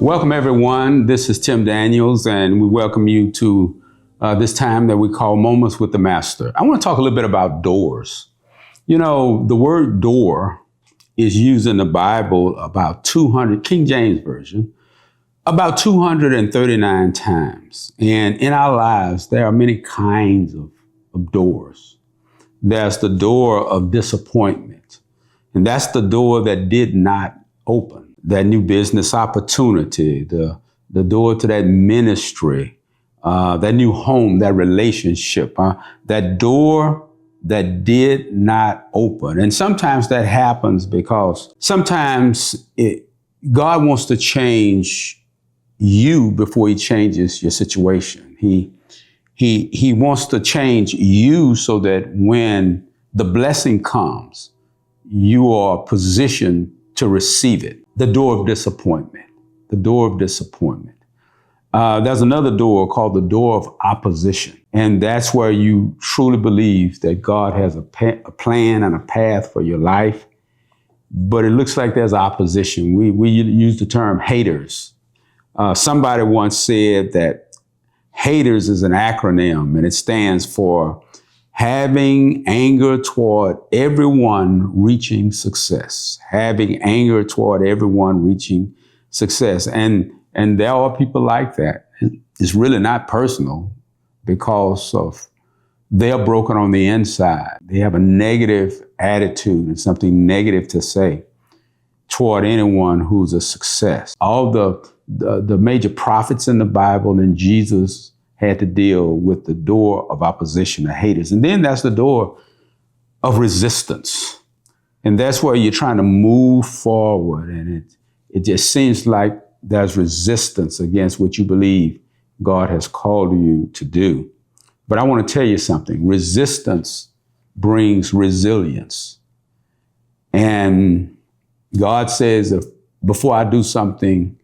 Welcome, everyone. This is Tim Daniels, and we welcome you to this time that we call Moments with the Master. I want to talk a little bit about doors. You know, the word door is used in the Bible about 200, King James Version, about 239 times. And in our lives, there are many kinds of doors. There's the door of disappointment, and that's the door that did not open. That new business opportunity, the door to that ministry, that new home, that relationship, that door that did not open. And sometimes that happens because sometimes God wants to change you before he changes your situation. He wants to change you so that when the blessing comes, you are positioned to receive it. The door of disappointment, the door of disappointment. There's another door called the door of opposition. And that's where you truly believe that God has a plan and a path for your life. But it looks like there's opposition. We use the term haters. Somebody once said that haters is an acronym, and it stands for having anger toward everyone reaching success. Having anger toward everyone reaching success. And there are people like that. It's really not personal because of they're broken on the inside. They have a negative attitude and something negative to say toward anyone who's a success. All the major prophets in the Bible and Jesus had to deal with the door of opposition, the haters. And then that's the door of resistance. And that's where you're trying to move forward. And it just seems like there's resistance against what you believe God has called you to do. But I want to tell you something. Resistance brings resilience. And God says, if before I do something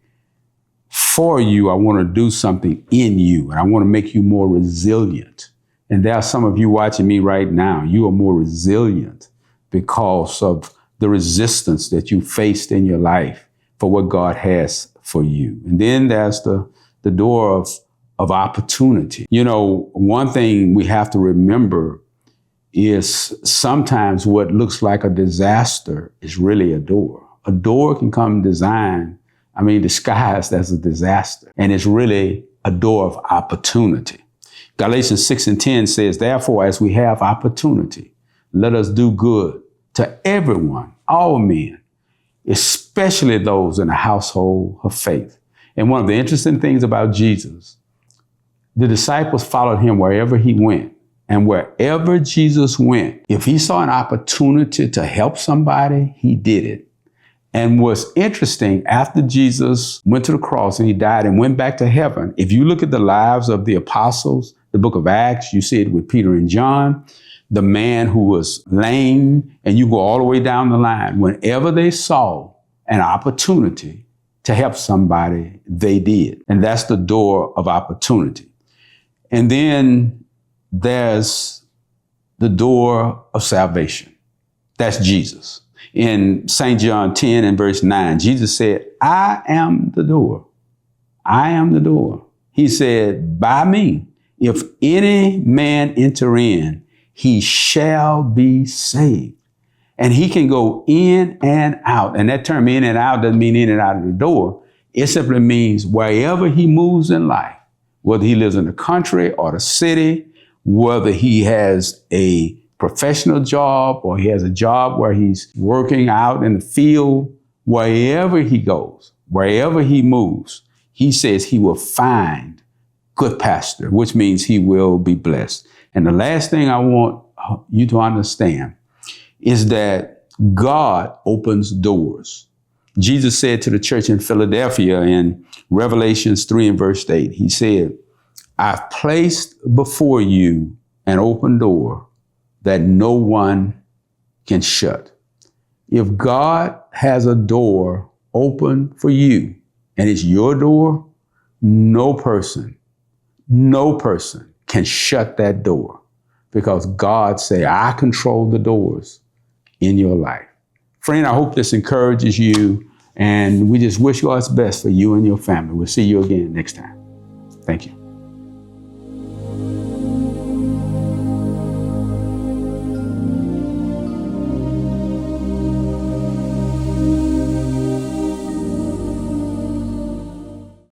for you, I want to do something in you, and I want to make you more resilient. And there are some of you watching me right now. You are more resilient because of the resistance that you faced in your life for what God has for you. And then there's the door of opportunity. You know, one thing we have to remember is sometimes what looks like a disaster is really a door. A door can come disguised as a disaster. And it's really a door of opportunity. Galatians 6:10 says, therefore, as we have opportunity, let us do good to everyone, all men, especially those in the household of faith. And one of the interesting things about Jesus, the disciples followed him wherever he went. And wherever Jesus went, if he saw an opportunity to help somebody, he did it. And what's interesting, after Jesus went to the cross and he died and went back to heaven, if you look at the lives of the apostles, the book of Acts, you see it with Peter and John, the man who was lame, and you go all the way down the line. Whenever they saw an opportunity to help somebody, they did. And that's the door of opportunity. And then there's the door of salvation. That's Jesus. In St. John 10 and verse 9, Jesus said, I am the door. I am the door. He said, by me, if any man enter in, he shall be saved. And he can go in and out. And that term in and out doesn't mean in and out of the door. It simply means wherever he moves in life, whether he lives in the country or the city, whether he has a professional job or he has a job where he's working out in the field, wherever he goes, wherever he moves, he says he will find good pasture, which means he will be blessed. And the last thing I want you to understand is that God opens doors. Jesus said to the church in Philadelphia in Revelations 3 and verse 8, he said, I've placed before you an open door that no one can shut. If God has a door open for you and it's your door, no person can shut that door because God say, I control the doors in your life. Friend, I hope this encourages you And we just wish God's best for you and your family. We'll see you again next time. Thank you.